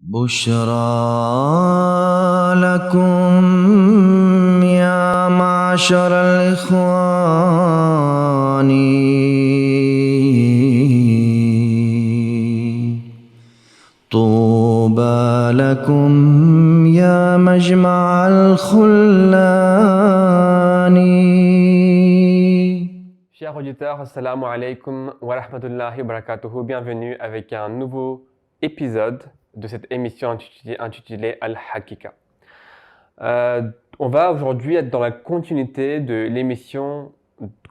بشرى لكم يا معشر الإخوان طوبى لكم يا مجمع الخلان. Chers auditeurs, assalamu alaikum wa rahmatullahi wa barakatuhu. Bienvenue avec un nouveau épisode de cette émission intitulée Al-Hakika. On va aujourd'hui être dans la continuité de l'émission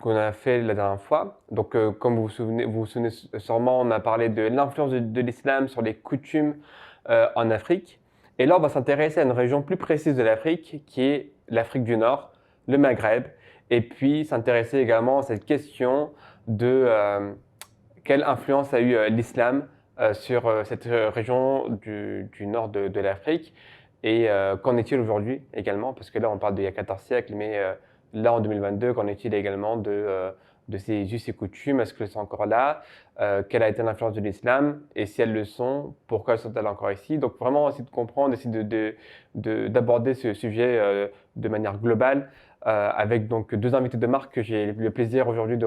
qu'on a fait la dernière fois. Donc, comme vous vous souvenez sûrement, on a parlé de l'influence de l'islam sur les coutumes en Afrique. Et là, on va s'intéresser à une région plus précise de l'Afrique, qui est l'Afrique du Nord, le Maghreb. Et puis s'intéresser également à cette question de quelle influence a eu l'islam sur cette région du nord de l'Afrique et qu'en est-il aujourd'hui également, parce que là on parle d'il y a 14 siècles, mais là en 2022, qu'en est-il également de ces us et coutumes? Est-ce que c'est encore là? Quelle a été l'influence de l'islam? Et si elles le sont, pourquoi sont-elles encore ici? Donc vraiment essayer de comprendre, essayer d'aborder ce sujet de manière globale. Avec donc deux invités de marque que j'ai le plaisir aujourd'hui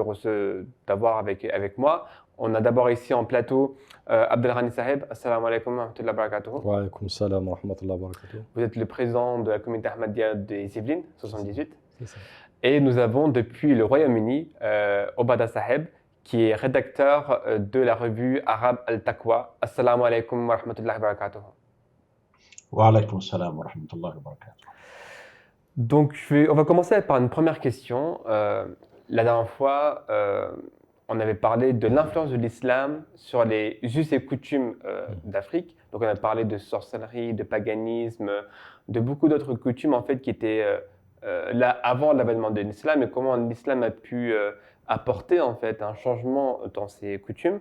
d'avoir avec moi. On a d'abord ici en plateau Abdelghani Saheb. Assalamu alaikum wa rahmatullahi wa barakatuh. Wa alaykoum salam wa rahmatullahi wa barakatuh. Vous êtes le président de la communauté Ahmadiyya des Yvelines, 78. C'est ça. Et nous avons depuis le Royaume-Uni Obada Saheb, qui est rédacteur de la revue arabe Al-Taqwa. Assalamu alaikum wa rahmatullahi wa barakatuh. Wa alaykoum salam wa rahmatullahi wa barakatuh. Donc, on va commencer par une première question. La dernière fois, on avait parlé de l'influence de l'islam sur les us et coutumes d'Afrique. Donc, on a parlé de sorcellerie, de paganisme, de beaucoup d'autres coutumes en fait qui étaient là avant l'avènement de l'islam et comment l'islam a pu apporter en fait un changement dans ces coutumes.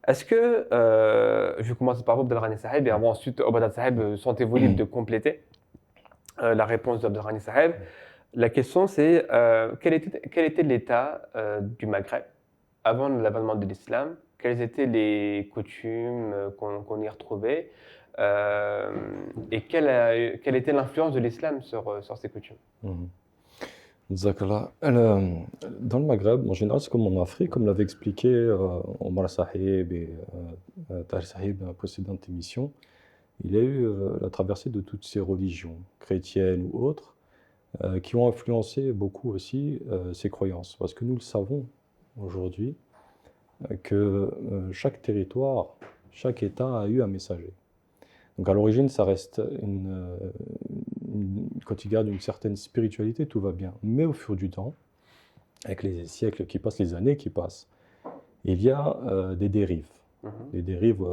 Est-ce que, je vais commencer par vous, Abdelghani Saheb, et avant ensuite, Obada Saheb, sentez-vous libre de compléter la réponse d'Abdelghani Saheb. La question c'est quel était l'état du Maghreb avant l'avènement de l'islam? Quelles étaient les coutumes qu'on y retrouvait et quelle était l'influence de l'islam sur ces coutumes? Zakallah. Dans le Maghreb, en général, c'est comme en Afrique, comme l'avait expliqué Omar Sahib et Tahir Sahib dans la précédente émission. Il y a eu la traversée de toutes ces religions, chrétiennes ou autres, qui ont influencé beaucoup aussi ces croyances. Parce que nous le savons aujourd'hui, que chaque territoire, chaque État a eu un messager. Donc à l'origine, ça reste quand il garde une certaine spiritualité, tout va bien. Mais au fur du temps, avec les siècles qui passent, les années qui passent, il y a des dérives. Des dérives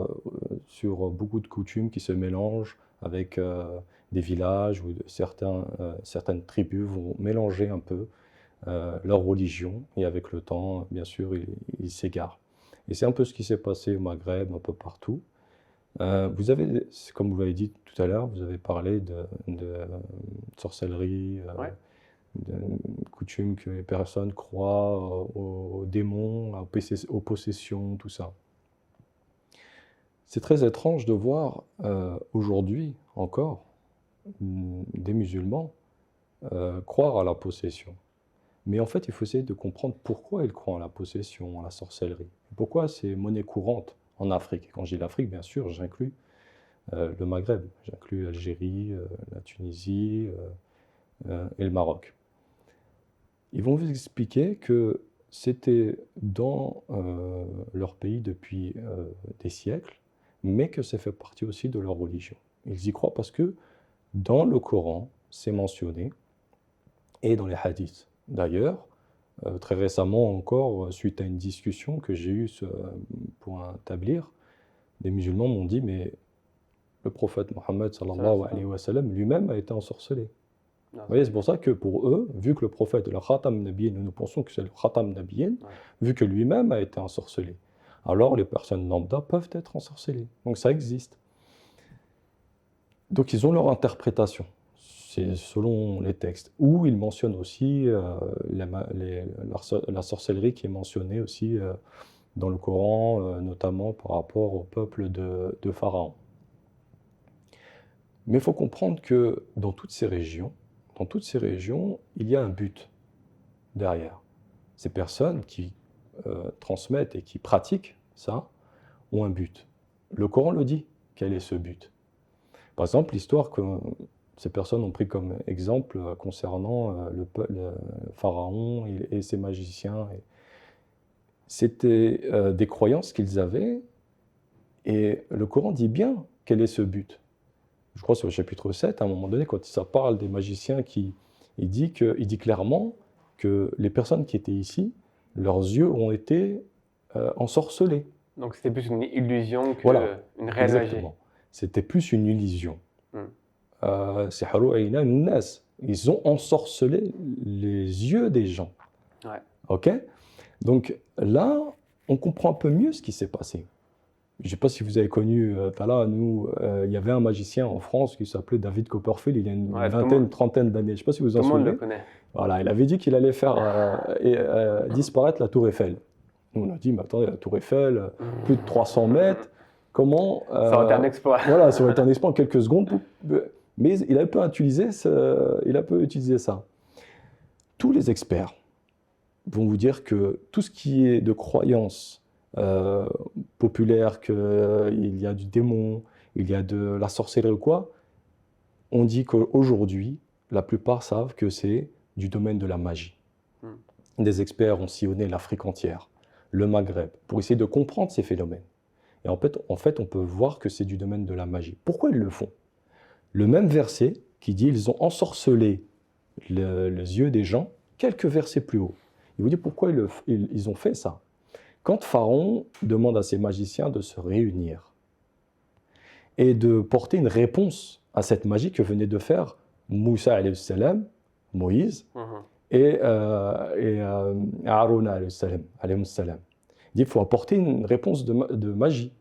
sur beaucoup de coutumes qui se mélangent avec des villages où certaines tribus vont mélanger un peu leur religion et avec le temps, bien sûr, ils s'égarent. Et c'est un peu ce qui s'est passé au Maghreb, un peu partout. Vous avez, comme vous l'avez dit tout à l'heure, vous avez parlé de sorcellerie, de coutumes que les personnes croient aux démons, aux possessions, tout ça. C'est très étrange de voir aujourd'hui encore des musulmans croire à la possession. Mais en fait, il faut essayer de comprendre pourquoi ils croient à la possession, à la sorcellerie. Pourquoi c'est monnaie courante en Afrique. Et quand je dis l'Afrique, bien sûr, j'inclus le Maghreb, j'inclus l'Algérie, la Tunisie et le Maroc. Ils vont vous expliquer que c'était dans leur pays depuis des siècles, mais que ça fait partie aussi de leur religion. Ils y croient parce que dans le Coran, c'est mentionné, et dans les hadiths. D'ailleurs, très récemment encore, suite à une discussion que j'ai eue pour établir, des musulmans m'ont dit, mais le prophète Mohammed sallallahu alayhi wa sallam lui-même a été ensorcelé. Vous voyez, c'est pour ça que pour eux, vu que le prophète, le Khatam Nabiyyin, nous pensons que c'est le Khatam Nabiyyin, vu que lui-même a été ensorcelé, alors les personnes lambda peuvent être ensorcelées. Donc ça existe. Donc ils ont leur interprétation. C'est selon les textes. Où ils mentionnent aussi la sorcellerie qui est mentionnée aussi dans le Coran, notamment par rapport au peuple de Pharaon. Mais il faut comprendre que dans toutes ces régions, il y a un but derrière. Ces personnes qui transmettent et qui pratiquent ça ont un but. Le Coran le dit, quel est ce but? Par exemple, l'histoire que ces personnes ont pris comme exemple concernant le pharaon et ses magiciens. C'était des croyances qu'ils avaient, et le Coran dit bien quel est ce but. Je crois que c'est au chapitre 7, à un moment donné, quand ça parle des magiciens, il dit clairement que les personnes qui étaient ici, leurs yeux ont été ensorcelés. Donc c'était plus une illusion qu'une Voilà, réelle magie. exactement. C'était plus une illusion. Hmm. Siharu ayna nas. Ils ont ensorcelé les yeux des gens. Ouais. Ok? Donc là, on comprend un peu mieux ce qui s'est passé. Je ne sais pas si vous avez connu, Tala, nous, il y avait un magicien en France qui s'appelait David Copperfield, il y a une vingtaine, trentaine d'années. Je ne sais pas si vous en Tout le monde souvenez. le connaît. Voilà, il avait dit qu'il allait faire disparaître la Tour Eiffel. Nous, on a dit, mais attendez, la Tour Eiffel, plus de 300 mètres, comment... Ça aurait été un exploit. Voilà, ça aurait été un exploit en quelques secondes. Mais il a peu utilisé ça. Tous les experts vont vous dire que tout ce qui est de croyance populaire, qu'il y a du démon, il y a de la sorcellerie ou quoi, on dit qu'aujourd'hui, la plupart savent que c'est du domaine de la magie. Des experts ont sillonné l'Afrique entière, le Maghreb, pour essayer de comprendre ces phénomènes. Et en fait, on peut voir que c'est du domaine de la magie. Pourquoi ils le font? Le même verset qui dit « ils ont ensorcelé les yeux des gens », quelques versets plus haut. Il vous dit pourquoi ils ont fait ça. Quand Pharaon demande à ses magiciens de se réunir et de porter une réponse à cette magie que venait de faire Moussa alayhi salam, Moïse, et Aaron alayhi salam. Il dit qu'il faut apporter une réponse de magie.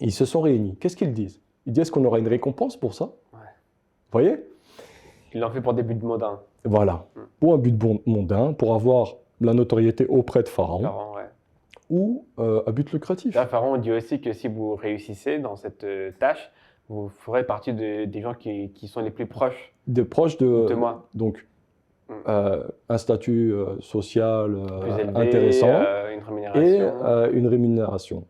Ils se sont réunis. Qu'est-ce qu'ils disent? Ils disent qu'on aura une récompense pour ça. Ouais. Vous voyez? Ils l'ont fait pour des buts mondains. Voilà, pour un but mondain, pour avoir la notoriété auprès de Pharaon, Ouais. ou un but lucratif. Là, Pharaon dit aussi que si vous réussissez dans cette tâche, vous ferez partie des gens qui sont les plus proches Des proches de moi. Donc, un statut social Plus élevé, intéressant une et rémunération. une rémunération.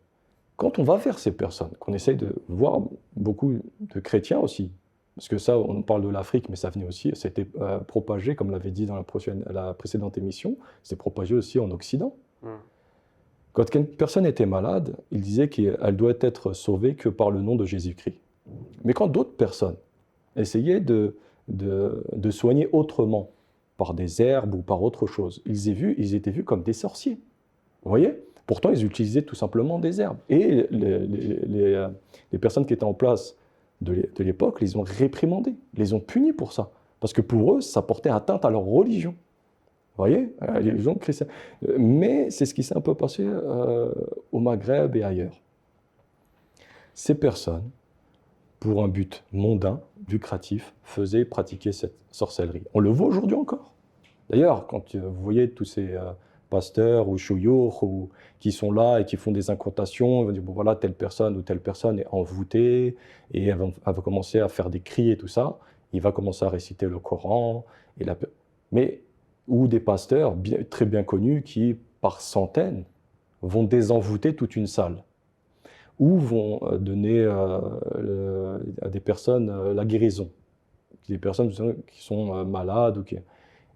Quand on va vers ces personnes, qu'on essaye de voir beaucoup de chrétiens aussi, parce que ça, on parle de l'Afrique, mais ça venait aussi, c'était propagé, comme l'avait dit dans la précédente émission, c'est propagé aussi en Occident. Quand une personne était malade, il disait qu'elle doit être sauvée que par le nom de Jésus-Christ. Mais quand d'autres personnes essayaient de soigner autrement, par des herbes ou par autre chose, ils étaient vus comme des sorciers. Vous voyez? Pourtant, ils utilisaient tout simplement des herbes. Et les personnes qui étaient en place de l'époque les ont réprimandés, les ont punis pour ça. Parce que pour eux, ça portait atteinte à leur religion. Vous voyez? Les gens chrétiens. Mais c'est ce qui s'est un peu passé au Maghreb et ailleurs. Ces personnes, pour un but mondain, lucratif, faisaient pratiquer cette sorcellerie. On le voit aujourd'hui encore. D'ailleurs, quand vous voyez tous ces pasteurs ou chouyours qui sont là et qui font des incantations, ils vont dire, bon voilà, telle personne ou telle personne est envoûtée et elle va commencer à faire des cris et tout ça. Il va commencer à réciter le Coran. Ou des pasteurs très bien connus qui, par centaines, vont désenvoûter toute une salle. Ou vont donner à des personnes la guérison. Des personnes qui sont malades,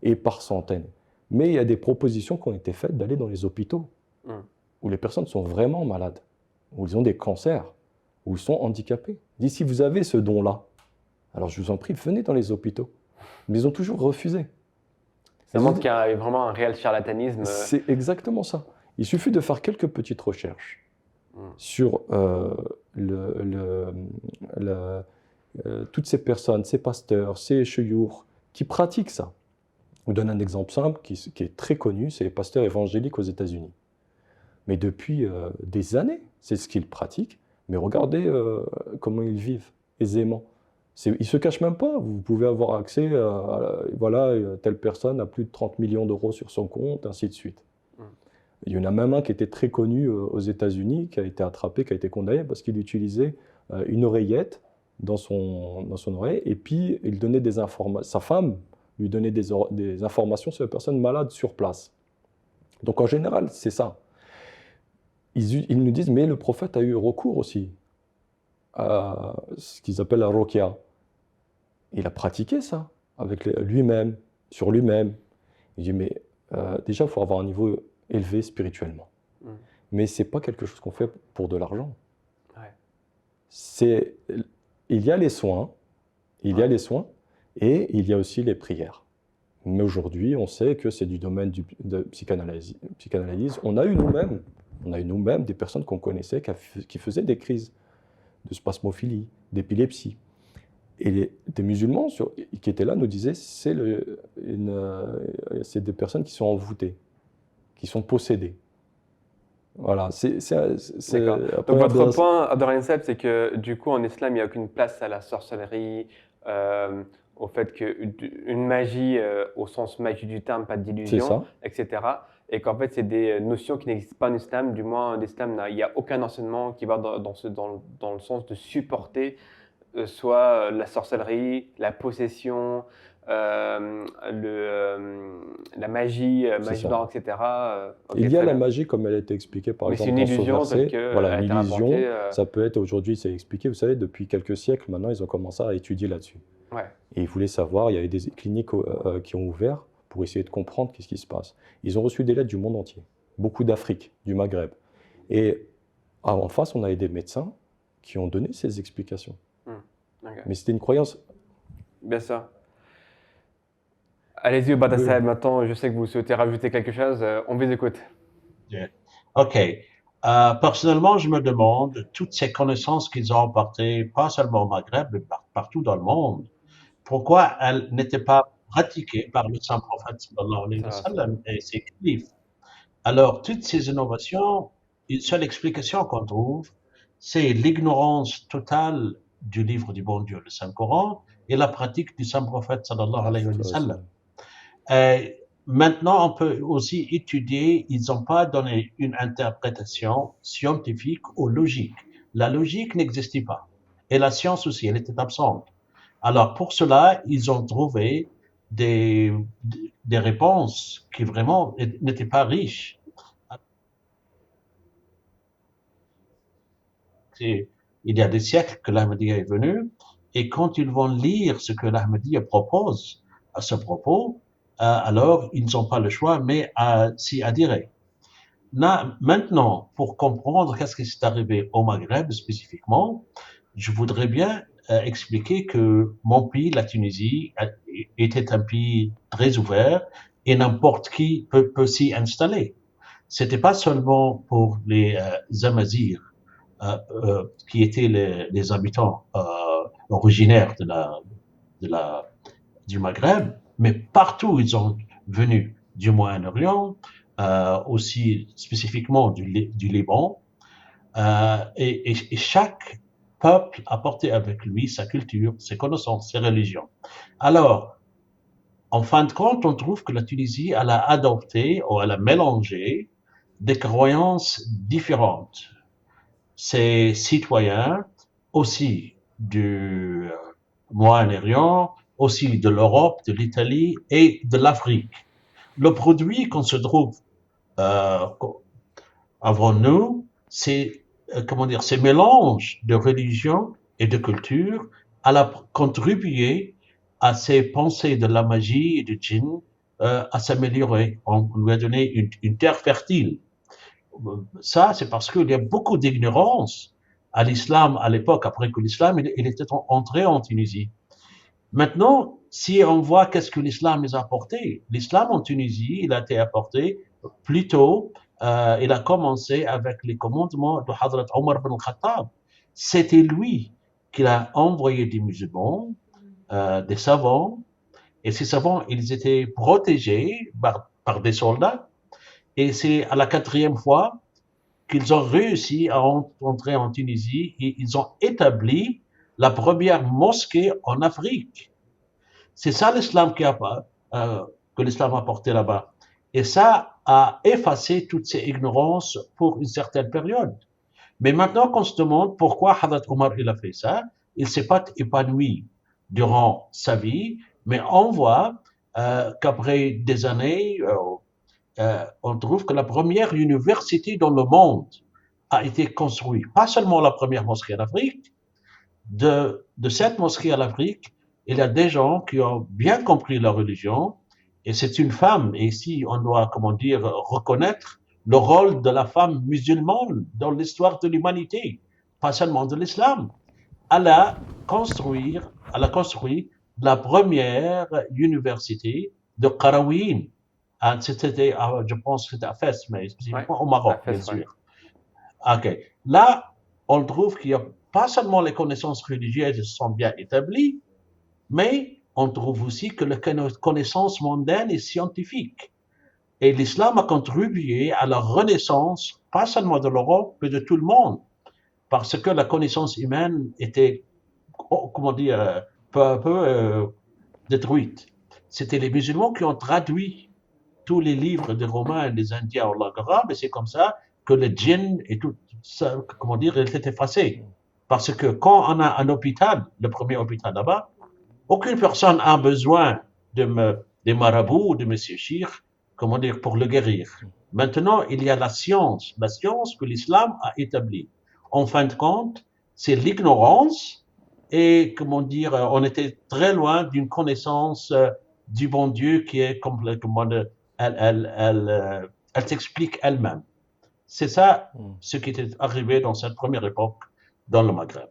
et par centaines. Mais il y a des propositions qui ont été faites d'aller dans les hôpitaux, où les personnes sont vraiment malades, où ils ont des cancers, où ils sont handicapés. Ils disent, si vous avez ce don-là, alors je vous en prie, venez dans les hôpitaux. Mais ils ont toujours refusé. Ça montre qu'il y a vraiment un réel charlatanisme. C'est exactement ça. Il suffit de faire quelques petites recherches sur toutes ces personnes, ces pasteurs, ces chouyours qui pratiquent ça. Je vous donne un exemple simple qui est très connu, c'est les pasteurs évangéliques aux États-Unis. Mais depuis des années, c'est ce qu'ils pratiquent. Mais regardez comment ils vivent aisément. Ils ne se cachent même pas. Vous pouvez avoir accès voilà, telle personne a plus de 30 millions d'euros sur son compte, ainsi de suite. Il y en a même un qui était très connu aux États-Unis, qui a été attrapé, qui a été condamné parce qu'il utilisait une oreillette dans son oreille, et puis il donnait des informations, sa femme lui donnait des informations sur les personnes malades sur place. Donc en général, c'est ça. Ils nous disent, mais le prophète a eu recours aussi à ce qu'ils appellent la ruqya. Il a pratiqué ça avec lui-même, sur lui-même. Il dit, mais déjà, il faut avoir un niveau élevé spirituellement. Mais ce n'est pas quelque chose qu'on fait pour de l'argent. Ouais. Il y a les soins, et il y a aussi les prières. Mais aujourd'hui, on sait que c'est du domaine de psychanalyse. On a eu nous-mêmes des personnes qu'on connaissait qui faisaient des crises de spasmophilie, d'épilepsie. Et des musulmans qui étaient là nous disaient c'est des personnes qui sont envoûtées, qui sont possédées. Voilà, D'accord. Donc votre point, Abdelrahim Seb, c'est que du coup en islam, il n'y a aucune place à la sorcellerie, au fait qu'une magie au sens magie du terme, pas d'illusion, etc. Et qu'en fait, c'est des notions qui n'existent pas en islam. Du moins, l'islam, il n'y a aucun enseignement qui va dans le sens de supporter soit la sorcellerie, la possession, la magie, magie d'or, etc. Il y a la magie comme elle a été expliquée par exemple dans ce verset. Voilà, une illusion, ça peut être aujourd'hui, c'est expliqué, vous savez, depuis quelques siècles, maintenant ils ont commencé à étudier là-dessus. Ouais. Et ils voulaient savoir, il y avait des cliniques qui ont ouvert pour essayer de comprendre qu'est-ce qui se passe. Ils ont reçu des lettres du monde entier, beaucoup d'Afrique, du Maghreb. Et en face, on avait des médecins qui ont donné ces explications. Okay. Mais c'était une croyance. Bien sûr. Allez-y, Obada Saheb, maintenant, je sais que vous souhaitez rajouter quelque chose. On vous écoute. Yeah. OK. Personnellement, je me demande, toutes ces connaissances qu'ils ont apportées, pas seulement au Maghreb, mais partout dans le monde, pourquoi elles n'étaient pas pratiquées par le saint prophète sallallahu alayhi wa sallam et ses califes. Alors, toutes ces innovations, une seule explication qu'on trouve, c'est l'ignorance totale du livre du bon Dieu, le Saint-Coran, et la pratique du Saint-Prophète sallallahu alayhi wa sallam. Maintenant, on peut aussi étudier, ils n'ont pas donné une interprétation scientifique ou logique. La logique n'existait pas. Et la science aussi, elle était absente. Alors, pour cela, ils ont trouvé des réponses qui vraiment n'étaient pas riches. Il y a des siècles que l'Ahmadiyya est venu, et quand ils vont lire ce que l'Ahmadiyya propose à ce propos, alors ils n'ont pas le choix, mais à s'y adhérer. Maintenant, pour comprendre qu'est-ce qui s'est arrivé au Maghreb spécifiquement, je voudrais bien expliquer que mon pays, la Tunisie, était un pays très ouvert et n'importe qui peut s'y installer. C'était pas seulement pour les Amazirs, qui étaient les habitants originaires du Maghreb, mais partout ils sont venus du Moyen-Orient, aussi spécifiquement du Liban, et chaque peuple a porté avec lui sa culture, ses connaissances, ses religions. Alors, en fin de compte, on trouve que la Tunisie, elle a adopté ou elle a mélangé des croyances différentes. Ses citoyens, aussi du Moyen-Orient, aussi de l'Europe, de l'Italie et de l'Afrique. Le produit qu'on se trouve avant nous, c'est ces mélanges de religion et de culture a contribué à ces pensées de la magie et du djinn à s'améliorer. On lui a donné une terre fertile. Ça, c'est parce qu'il y a beaucoup d'ignorance à l'islam à l'époque, après que l'islam il était entré en Tunisie. Maintenant, si on voit qu'est-ce que l'islam nous a apporté, l'islam en Tunisie, il a été apporté plutôt, il a commencé avec les commandements de Hazrat Omar ibn Khattab. C'était lui qui a envoyé des musulmans, des savants, et ces savants, ils étaient protégés par des soldats, et c'est à la 4e fois qu'ils ont réussi à entrer en Tunisie et ils ont établi la première mosquée en Afrique. C'est ça l'islam que l'islam a apporté là-bas. Et ça a effacé toutes ces ignorances pour une certaine période. Mais maintenant qu'on se demande pourquoi Hazrat Omar il a fait ça, il ne s'est pas épanoui durant sa vie, mais on voit qu'après des années, on trouve que la première université dans le monde a été construite. Pas seulement la première mosquée en Afrique, de cette mosquée en Afrique, il y a des gens qui ont bien compris la religion, et c'est une femme, et ici on doit, comment dire, reconnaître le rôle de la femme musulmane dans l'histoire de l'humanité, pas seulement de l'islam. Elle a construit la première université de Qarawiyyin. C'était, je pense que c'était à Fès, mais Ouais, spécifiquement au Maroc, à bien Fès, ouais. sûr. OK. Là, on trouve qu'il y a pas seulement les connaissances religieuses sont bien établies, mais on trouve aussi que les connaissances mondaines et scientifiques. Et l'islam a contribué à la renaissance, pas seulement de l'Europe, mais de tout le monde, parce que la connaissance humaine était, comment dire, peu à peu détruite. C'était les musulmans qui ont traduit tous les livres des Romains et des Indiens en langue arabe, et c'est comme ça que le djinn et tout ça, comment dire, il s'est effacé. Parce que quand on a un hôpital, le premier hôpital là-bas, aucune personne a besoin des marabouts ou de Monsieur Chir, comment dire, pour le guérir. Maintenant, il y a la science que l'islam a établie. En fin de compte, c'est l'ignorance et, comment dire, on était très loin d'une connaissance du bon Dieu qui est complètement, elle s'explique elle-même. C'est ça ce qui était arrivé dans cette première époque dans le Maghreb,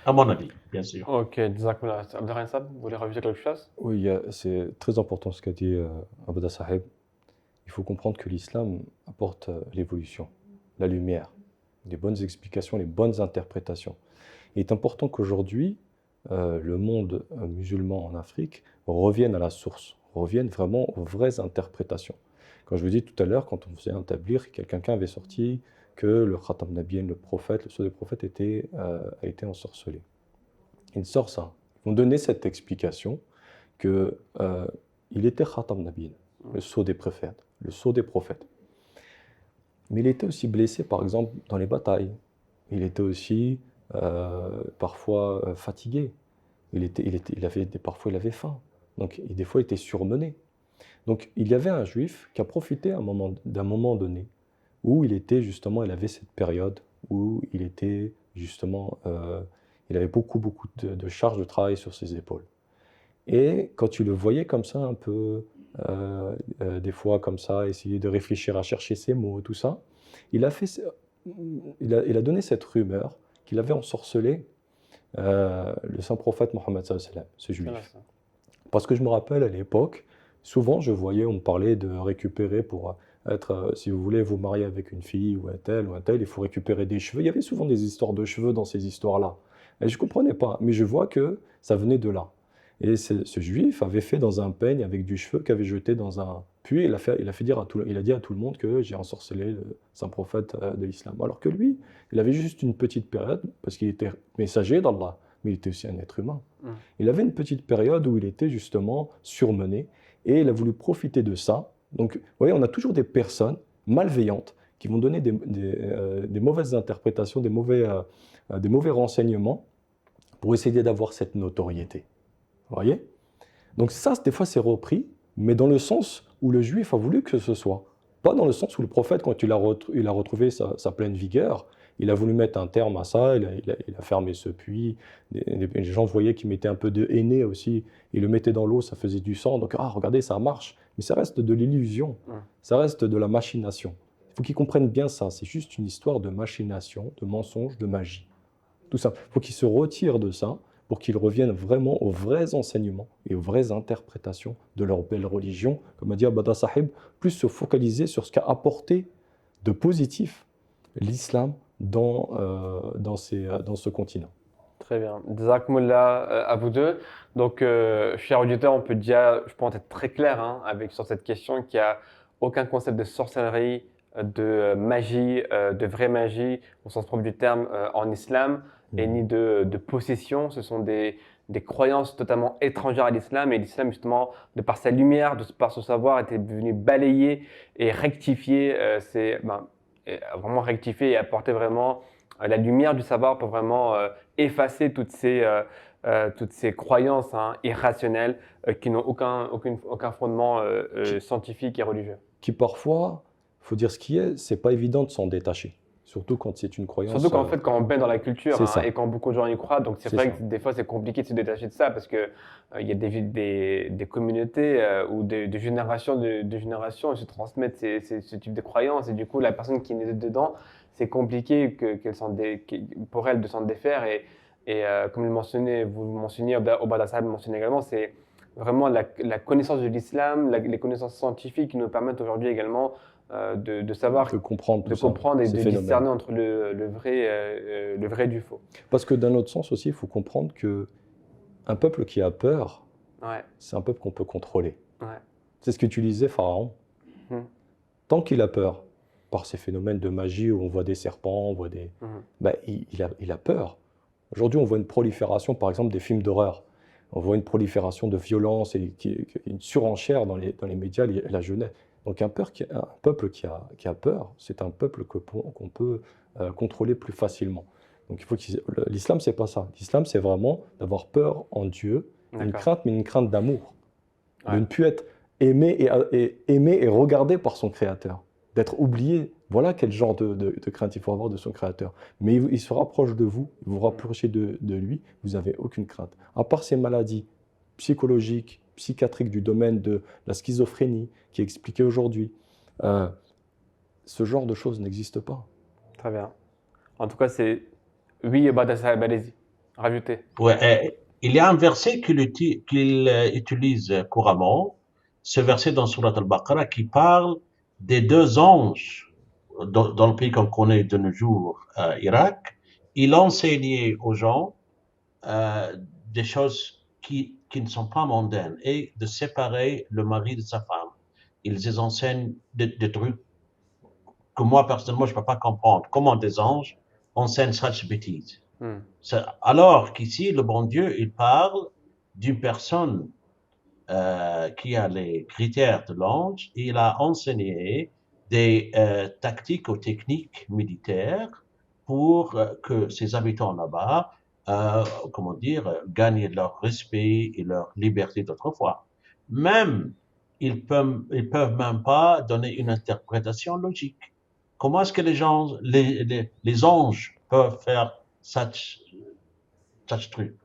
à mon avis, bien sûr. Ok, Jazakumullah. Abderrahim Sab, vous voulez rajouter quelque chose? Oui, c'est très important ce qu'a dit Abda Sahib. Il faut comprendre que l'islam apporte l'évolution, la lumière, les bonnes explications, les bonnes interprétations. Il est important qu'aujourd'hui, le monde musulman en Afrique revienne à la source, revienne vraiment aux vraies interprétations. Quand je vous dis tout à l'heure, quand on faisait un tablir, quelqu'un avait sorti que le Khatam Nabiyyin, le prophète, le sceau des prophètes a été ensorcelé. Il sort ça. Ils vont donner cette explication que il était Khatam Nabiyyin, le sceau des prophètes, le sceau des prophètes. Mais il était aussi blessé, par exemple, dans les batailles. Il était aussi parfois fatigué. Parfois il avait faim. Donc, des fois, il était surmené. Donc, il y avait un juif qui a profité d'un moment donné où il avait cette période où il était justement, il avait beaucoup de charges de travail sur ses épaules. Et quand tu le voyais comme ça, un peu, des fois comme ça, essayer de réfléchir à chercher ses mots, tout ça, il a donné cette rumeur qu'il avait ensorcelé le saint prophète Mohammed sallallahu alayhi wa sallam, ce juif. Parce que je me rappelle à l'époque, souvent je voyais, on me parlait de récupérer pour être, si vous voulez, vous marier avec une fille ou un tel, il faut récupérer des cheveux. Il y avait souvent des histoires de cheveux dans ces histoires-là. Et je ne comprenais pas, mais je vois que ça venait de là. Et ce juif avait fait dans un peigne avec du cheveu qu'avait jeté dans un puits. Il a dit à tout le monde que j'ai ensorcelé le saint prophète de l'islam. Alors que lui, il avait juste une petite période, parce qu'il était messager d'Allah, mais il était aussi un être humain. Il avait une petite période où il était justement surmené, et il a voulu profiter de ça. Donc, vous voyez, on a toujours des personnes malveillantes qui vont donner des mauvaises interprétations, des mauvais renseignements pour essayer d'avoir cette notoriété. Vous voyez? Donc ça, des fois, c'est repris, mais dans le sens où le juif a voulu que ce soit. Pas dans le sens où le prophète, quand il a retrouvé sa pleine vigueur, il a voulu mettre un terme à ça, il a fermé ce puits. Les gens voyaient qu'il mettait un peu de henné aussi, il le mettait dans l'eau, ça faisait du sang. Donc, regardez, ça marche. Mais ça reste de l'illusion, ça reste de la machination. Il faut qu'ils comprennent bien ça, c'est juste une histoire de machination, de mensonge, de magie. Tout ça. Il faut qu'ils se retirent de ça pour qu'ils reviennent vraiment aux vrais enseignements et aux vraies interprétations de leur belle religion. Comme a dit Abda Sahib, plus se focaliser sur ce qu'a apporté de positif l'islam dans ce continent. Très bien. Jazakumullah à vous deux. Donc, chers auditeurs, on peut déjà, je pense, être très clair sur cette question qu'il n'y a aucun concept de sorcellerie, de magie, de vraie magie, au sens propre du terme, en islam, et ni de possession. Ce sont des croyances totalement étrangères à l'islam. Et l'islam, justement, de par sa lumière, de par son savoir, était venu balayer et rectifier, vraiment rectifier et apporter vraiment la lumière du savoir pour vraiment effacer toutes ces croyances irrationnelles qui n'ont aucun fondement scientifique et religieux. Qui parfois, il faut dire ce qui est, c'est pas évident de s'en détacher. Surtout quand c'est une croyance. Surtout qu'en fait, quand on baigne dans la culture c'est ça. et quand beaucoup de gens y croient, donc c'est C'est vrai ça. que des fois c'est compliqué de se détacher de ça parce que il y a des communautés ou de génération de génération se transmettent ce type de croyances et du coup la personne qui est née dedans, c'est compliqué pour elle de s'en défaire et comme vous le mentionniez, Obada Sahab le mentionnait également, c'est vraiment la connaissance de l'islam, les connaissances scientifiques qui nous permettent aujourd'hui également de savoir De comprendre tout de ça, comprendre et ces de phénomènes. discerner entre le vrai du faux. Parce que d'un autre sens aussi, il faut comprendre que un peuple qui a peur, Ouais, c'est un peuple qu'on peut contrôler. ouais. C'est ce qu'utilisait Pharaon. Mhm. Tant qu'il a peur, par ces phénomènes de magie où on voit des serpents, on voit des... Mhm. Ben, il a peur. Aujourd'hui, on voit une prolifération, par exemple, des films d'horreur. On voit une prolifération de violence et une surenchère dans les médias et la jeunesse. Donc un peuple qui a peur, c'est un peuple qu'on peut contrôler plus facilement. Donc il faut l'islam, c'est pas ça. L'islam, c'est vraiment d'avoir peur en Dieu, une D'accord. crainte, mais une crainte d'amour. Ouais. De ne plus être aimé et regardé par son Créateur. D'être oublié. Voilà quel genre de crainte il faut avoir de son Créateur. Mais il se rapproche de vous, vous vous rapprochez de lui, vous n'avez aucune crainte. À part ces maladies psychologiques, psychiatriques du domaine de la schizophrénie qui est expliquée aujourd'hui, ce genre de choses n'existe pas. Très bien. En tout cas, c'est oui, Obada Sahab, allez-y, rajoutez. Ouais, il y a un verset qu'il utilise couramment, ce verset dans Surat al-Baqarah qui parle des deux anges dans le pays qu'on connaît de nos jours, Irak. Il enseignait aux gens des choses qui ne sont pas mondaines et de séparer le mari de sa femme. Ils enseignent des trucs que moi, personnellement, je ne peux pas comprendre. Comment des anges enseignent cette bêtise? Hmm. Alors qu'ici, le bon Dieu, il parle d'une personne qui a les critères de l'ange. Il a enseigné des tactiques ou techniques militaires pour que ses habitants là-bas, comment dire, gagnent leur respect et leur liberté d'autrefois. Même, ils peuvent même pas donner une interprétation logique. Comment est-ce que les anges peuvent faire such truc?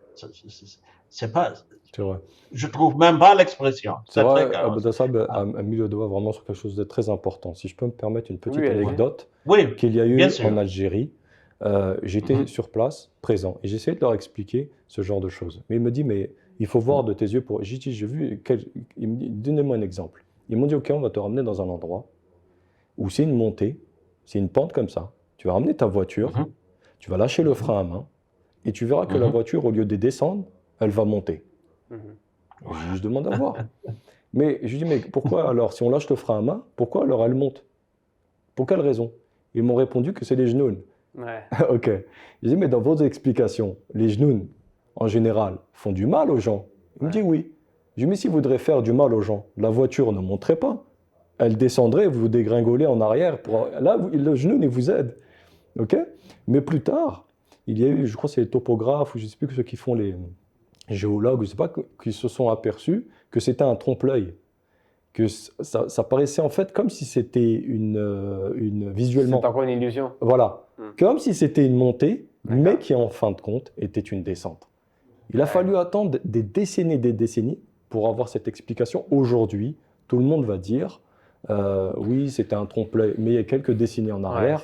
C'est pas, C'est vrai. je trouve même pas l'expression. C'est très vrai, carré. Abdassab a mis le doigt vraiment sur quelque chose de très important. Si je peux me permettre une petite Oui, allez-y. anecdote Oui, qu'il y a eu bien sûr. en Algérie, j'étais Mhm. sur place, présent, et j'essayais de leur expliquer ce genre de choses. Mais il me dit, mais il faut voir de tes yeux pour... J'ai dit, j'ai vu... Il me dit, donnez-moi un exemple. Ils m'ont dit, ok, on va te ramener dans un endroit où c'est une montée, c'est une pente comme ça. Tu vas ramener ta voiture, Mhm. tu vas lâcher le frein à main, et tu verras que la Mhm. voiture, au lieu de descendre, elle va monter. Mhm. Je demande à voir. Mais je lui dis, mais pourquoi alors, si on lâche le frein à main, pourquoi alors elle monte? Pour quelle raison? Ils m'ont répondu que c'est les genoux. Ouais. Ok. Je dis, mais dans vos explications, les genoux, en général, font du mal aux gens. Il me dit oui. Je dis, mais s'ils voudraient faire du mal aux gens, la voiture ne monterait pas. Elle descendrait, vous vous dégringolez en arrière. Là, le genou il vous aide. Ok? Mais plus tard, il y a eu, je crois que c'est les topographes, ou je ne sais plus que ceux qui font les géologues, je ne sais pas, qui se sont aperçus que c'était un trompe-l'œil. Que ça paraissait en fait comme si c'était une visuellement. C'est encore une illusion. Voilà. Hmm. Comme si c'était une montée, D'accord. mais qui en fin de compte était une descente. Il a fallu attendre des décennies pour avoir cette explication. Aujourd'hui, tout le monde va dire oui, c'était un trompe-l'œil, mais il y a quelques décennies en arrière,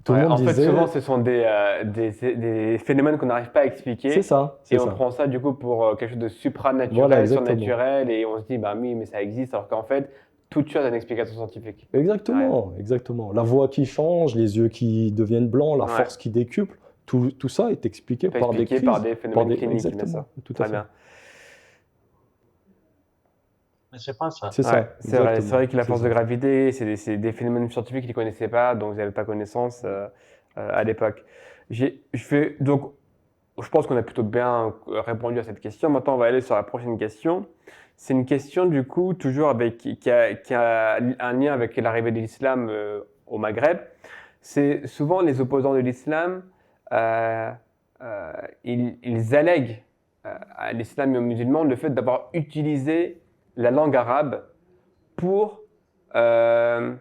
tout le monde en fait, disait. souvent, ce sont des phénomènes qu'on n'arrive pas à expliquer. C'est ça. Et on prend ça du coup pour quelque chose de supranaturel, Voilà, exactement. surnaturel, et on se dit, bah oui, mais ça existe, alors qu'en fait, toute chose a une explication scientifique. Exactement, exactement. La voix qui change, les yeux qui deviennent blancs, la force qui décuple, tout ça est expliqué par des crises, par des phénomènes cliniques. Exactement, tout à Très fait. bien. Mais c'est pas ça. C'est ça. C'est vrai que la force de gravité, c'est des phénomènes scientifiques qu'ils ne connaissaient pas, donc ils n'avaient pas connaissance à l'époque. Donc, je pense qu'on a plutôt bien répondu à cette question. Maintenant, on va aller sur la prochaine question. C'est une question, du coup, toujours qui a un lien avec l'arrivée de l'islam au Maghreb. c'est souvent les opposants de l'islam, euh, ils allèguent à l'islam et aux musulmans le fait d'avoir utilisé la langue arabe pour, euh,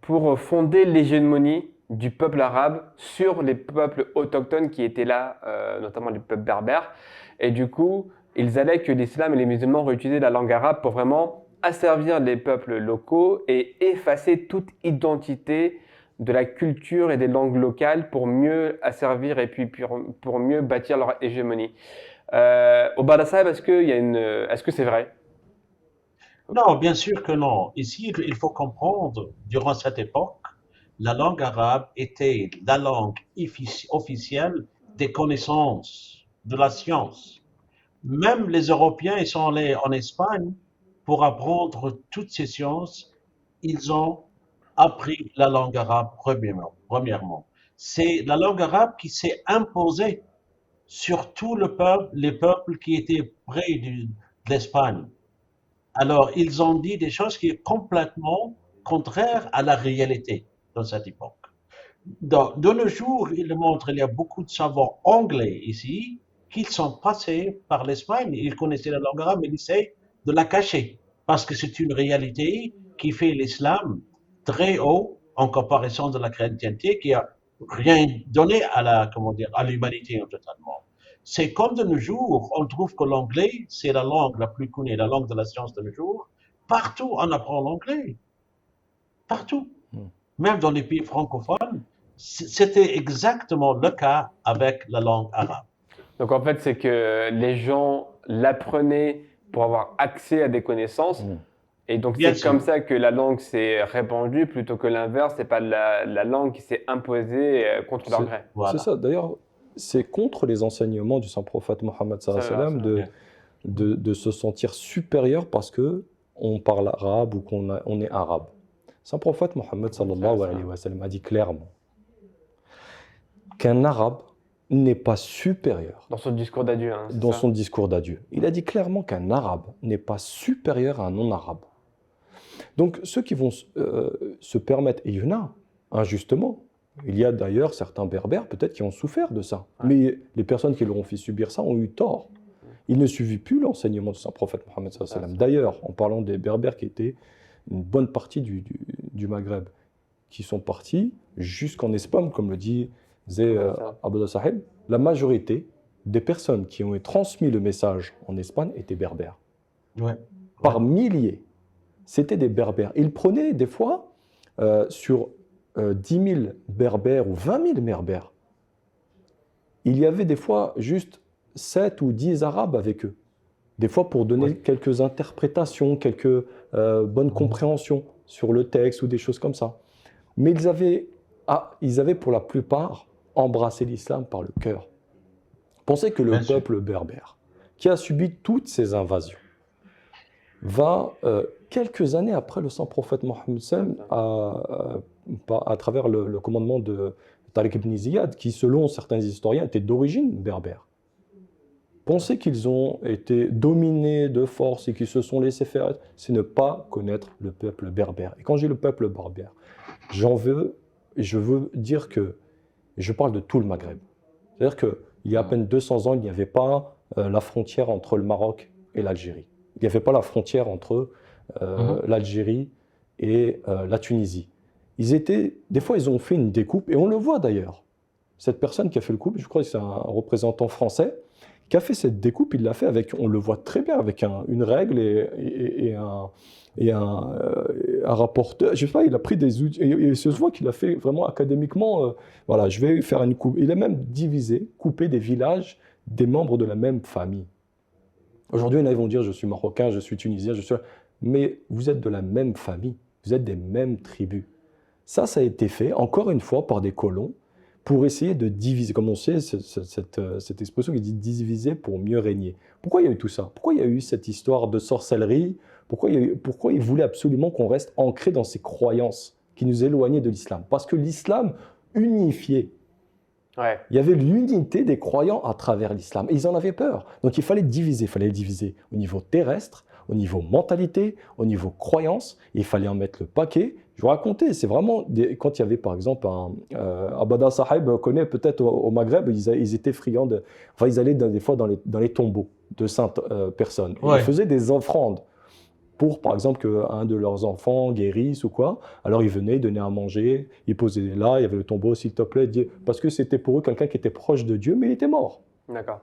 pour fonder l'hégémonie du peuple arabe sur les peuples autochtones qui étaient là, notamment les peuples berbères. Et du coup, ils allaient que l'islam et les musulmans auraient utilisé la langue arabe pour vraiment asservir les peuples locaux et effacer toute identité de la culture et des langues locales pour mieux asservir et puis pour mieux bâtir leur hégémonie. Au Badassab, est-ce que c'est vrai? Non, bien sûr que non. Ici, il faut comprendre, durant cette époque, la langue arabe était la langue officielle des connaissances, de la science. Même les Européens, ils sont allés en Espagne pour apprendre toutes ces sciences. Ils ont appris la langue arabe premièrement. C'est la langue arabe qui s'est imposée sur tout le peuple, les peuples qui étaient près de l'Espagne. Alors, ils ont dit des choses qui sont complètement contraires à la réalité dans cette époque. De nos jours, il montre qu'il y a beaucoup de savants anglais ici qui sont passés par l'Espagne. Ils connaissaient la langue arabe, mais ils essaient de la cacher parce que c'est une réalité qui fait l'islam très haut en comparaison de la chrétienté qui a rien donné à la, comment dire, à l'humanité totalement. C'est comme de nos jours, on trouve que l'anglais, c'est la langue la plus connue, la langue de la science de nos jours. Partout, on apprend l'anglais. Partout. Même dans les pays francophones, c'était exactement le cas avec la langue arabe. Donc en fait, c'est que les gens l'apprenaient pour avoir accès à des connaissances. Et donc Bien c'est sûr. comme ça que la langue s'est répandue plutôt que l'inverse. C'est pas la langue qui s'est imposée contre leur gré. Voilà. C'est ça. D'ailleurs, c'est contre les enseignements du saint prophète Mohammed sallallahu alayhi wa sallam de se sentir supérieur parce que on parle arabe ou on est arabe. Saint prophète Mohammed sallallahu alayhi wa sallam a dit clairement qu'un arabe n'est pas supérieur Dans son discours d'adieu. Hein, c'est dans ça son discours d'adieu. Il a dit clairement qu'un arabe n'est pas supérieur à un non-arabe. Donc ceux qui vont se permettre, et il y en a, injustement, il y a d'ailleurs certains berbères peut-être qui ont souffert de ça, mais les personnes qui leur ont fait subir ça ont eu tort. Ils ne suivaient plus l'enseignement de saint prophète Mohammed sallallahu alayhi wa sallam. D'ailleurs, en parlant des berbères qui étaient une bonne partie du Maghreb, qui sont partis jusqu'en Espagne, comme le dit Abdel Saheb, la majorité des personnes qui ont transmis le message en Espagne étaient berbères. Ouais. Par milliers, c'était des berbères. Ils prenaient des fois sur 10 000 berbères ou 20 000 berbères. Il y avait des fois juste 7 ou 10 arabes avec eux. Des fois pour donner quelques interprétations, quelques bonnes compréhensions sur le texte ou des choses comme ça. Mais ils avaient pour la plupart embrassé l'islam par le cœur. Pensez que le peuple berbère, qui a subi toutes ces invasions, va, quelques années après le saint prophète Mohammed à travers le commandement de Tariq ibn Ziyad, qui selon certains historiens était d'origine berbère. Penser qu'ils ont été dominés de force et qu'ils se sont laissés faire, c'est ne pas connaître le peuple berbère. Et quand j'ai le peuple berbère, je veux dire que je parle de tout le Maghreb. C'est-à-dire qu'il y a à peine 200 ans, il n'y avait pas la frontière entre le Maroc et l'Algérie. Il n'y avait pas la frontière entre l'Algérie et la Tunisie. Des fois, ils ont fait une découpe, et on le voit d'ailleurs. Cette personne qui a fait le coupe, je crois que c'est un représentant français, qui a fait cette découpe, il l'a fait avec, on le voit très bien, avec une règle et un rapporteur. Je sais pas, il a pris des outils, et il se voit qu'il a fait vraiment académiquement, voilà, je vais faire une coupe. Il a même divisé, coupé des villages des membres de la même famille. Aujourd'hui, ils vont dire, je suis marocain, je suis tunisien, mais vous êtes de la même famille, vous êtes des mêmes tribus. Ça a été fait, encore une fois, par des colons, pour essayer de diviser, comme on sait, cette expression qui dit diviser pour mieux régner. Pourquoi il y a eu tout ça? Pourquoi il y a eu cette histoire de sorcellerie? Pourquoi ils voulaient absolument qu'on reste ancré dans ces croyances qui nous éloignaient de l'islam? Parce que l'islam unifiait. Ouais. Il y avait l'unité des croyants à travers l'islam. Et ils en avaient peur. Donc il fallait diviser au niveau terrestre, au niveau mentalité, au niveau croyance. Et il fallait en mettre le paquet Je vous racontais, c'est vraiment quand il y avait par exemple Abada Sahib connaît peut-être au Maghreb, ils étaient friands enfin ils allaient des fois dans les tombeaux de saintes personnes. Et ils Ouais. faisaient des offrandes pour par exemple qu'un de leurs enfants guérisse ou quoi. Alors ils venaient, ils donnaient à manger, ils posaient là, il y avait le tombeau, s'il te plaît, parce que c'était pour eux quelqu'un qui était proche de Dieu, mais il était mort. D'accord.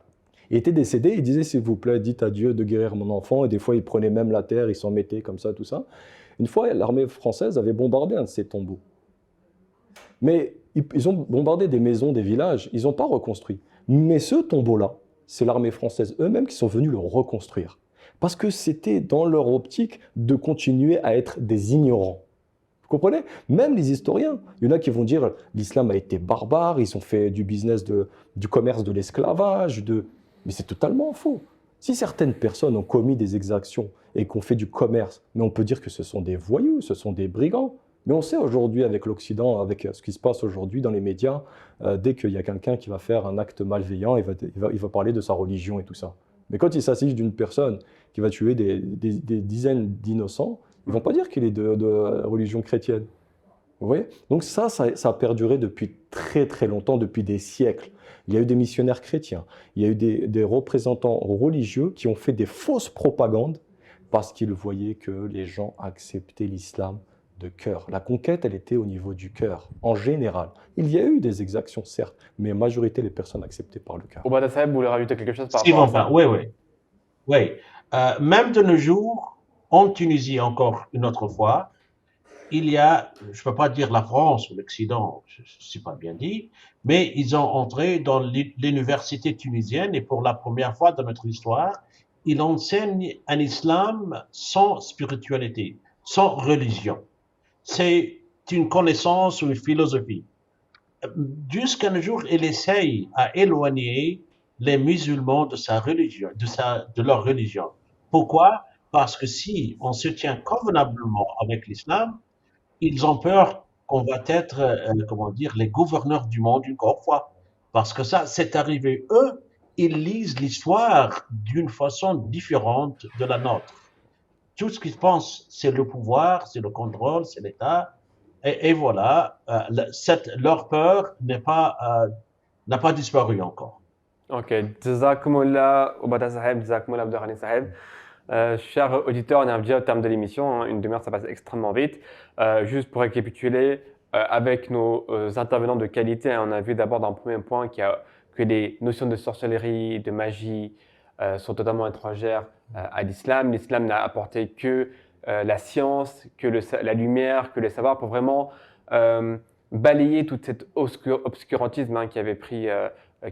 Il était décédé, il disait s'il vous plaît, dites à Dieu de guérir mon enfant. Et des fois, il prenait même la terre, il s'en mettait comme ça, tout ça. Une fois, l'armée française avait bombardé un de ces tombeaux. Mais ils ont bombardé des maisons, des villages, ils n'ont pas reconstruit. Mais ce tombeau-là, c'est l'armée française eux-mêmes qui sont venus le reconstruire. Parce que c'était dans leur optique de continuer à être des ignorants. Vous comprenez? Même les historiens, il y en a qui vont dire l'islam a été barbare, ils ont fait du business, du commerce de l'esclavage, mais c'est totalement faux. Si certaines personnes ont commis des exactions et qu'on fait du commerce, mais on peut dire que ce sont des voyous, ce sont des brigands. Mais on sait aujourd'hui avec l'Occident, avec ce qui se passe aujourd'hui dans les médias, dès qu'il y a quelqu'un qui va faire un acte malveillant, il va parler de sa religion et tout ça. Mais quand il s'agit d'une personne qui va tuer des dizaines d'innocents, ils ne vont pas dire qu'il est de religion chrétienne. Vous voyez? Donc ça a perduré depuis très très longtemps, depuis des siècles. Il y a eu des missionnaires chrétiens, il y a eu des représentants religieux qui ont fait des fausses propagandes parce qu'ils voyaient que les gens acceptaient l'islam de cœur. La conquête, elle était au niveau du cœur, en général. Il y a eu des exactions, certes, mais en majorité, les personnes acceptaient par le cœur. Obada Saheb, vous voulez rajouter quelque chose par Steve, rapport à ça? enfin, oui, oui. Oui. Même de nos jours, en Tunisie encore une autre fois, il y a, je ne peux pas dire la France ou l'Occident, je ne sais pas bien dit, mais ils ont entré dans l'université tunisienne et pour la première fois dans notre histoire, ils enseignent un islam sans spiritualité, sans religion. C'est une connaissance ou une philosophie. Jusqu'à nos jours, il essaye à éloigner les musulmans de sa religion, de leur religion. Pourquoi? Parce que si on se tient convenablement avec l'islam, ils ont peur qu'on va être, comment dire, les gouverneurs du monde une fois. Parce que ça, c'est arrivé. Eux, ils lisent l'histoire d'une façon différente de la nôtre. Tout ce qu'ils pensent, c'est le pouvoir, c'est le contrôle, c'est l'État. Et voilà, leur peur n'a pas disparu encore. Ok, Jazakumullah, Obada Saheb, Jazakumullah, Abdelrahim Saheb. Chers auditeurs, on est déjà au terme de l'émission, hein. Une demi-heure, ça passe extrêmement vite. Juste pour récapituler, avec nos intervenants de qualité, hein, on a vu d'abord dans le premier point que les notions de sorcellerie, de magie sont totalement étrangères à l'islam. L'islam n'a apporté que la science, que la lumière, que le savoir pour vraiment balayer tout cet obscurantisme, hein,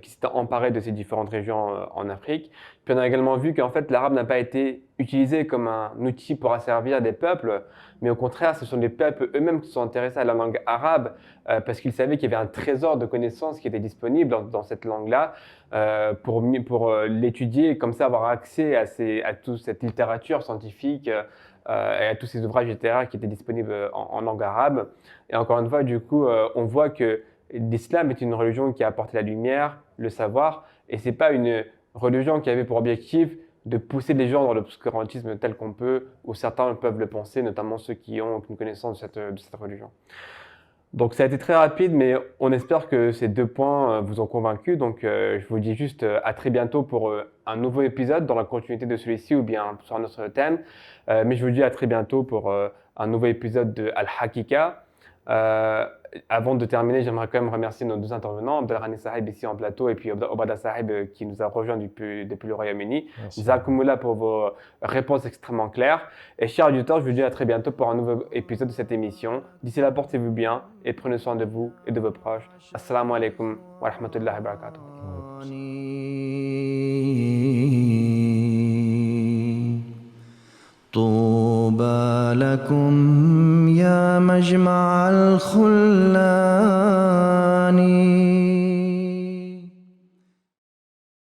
qui s'était emparé de ces différentes régions en Afrique. Puis on a également vu qu'en fait l'arabe n'a pas été utilisé comme un outil pour asservir des peuples, mais au contraire ce sont les peuples eux-mêmes qui se sont intéressés à la langue arabe parce qu'ils savaient qu'il y avait un trésor de connaissances qui était disponible dans cette langue-là pour l'étudier et comme ça avoir accès à toute cette littérature scientifique et à tous ces ouvrages littéraires qui étaient disponibles en langue arabe. Et encore une fois, du coup, on voit que l'islam est une religion qui a apporté la lumière, le savoir, et ce n'est pas une religion qui avait pour objectif de pousser les gens dans l'obscurantisme tel qu'on peut, ou certains peuvent le penser, notamment ceux qui ont aucune connaissance de cette religion. Donc ça a été très rapide, mais on espère que ces deux points vous ont convaincu. Donc je vous dis juste à très bientôt pour un nouveau épisode dans la continuité de celui-ci ou bien sur un autre thème. Mais je vous dis à très bientôt pour un nouveau épisode de Al-Hakika. Avant de terminer, j'aimerais quand même remercier nos deux intervenants, Abdelrahim Saheb ici en plateau et puis Obada Saheb qui nous a rejoints depuis le Royaume-Uni. Jazakumullah pour vos réponses extrêmement claires. Et chers auditeurs, je vous dis à très bientôt pour un nouveau épisode de cette émission. D'ici là, portez-vous bien et prenez soin de vous et de vos proches. Assalamu alaikum wa rahmatullahi wa barakatuh. طوبى لكم يا مجمع الخلان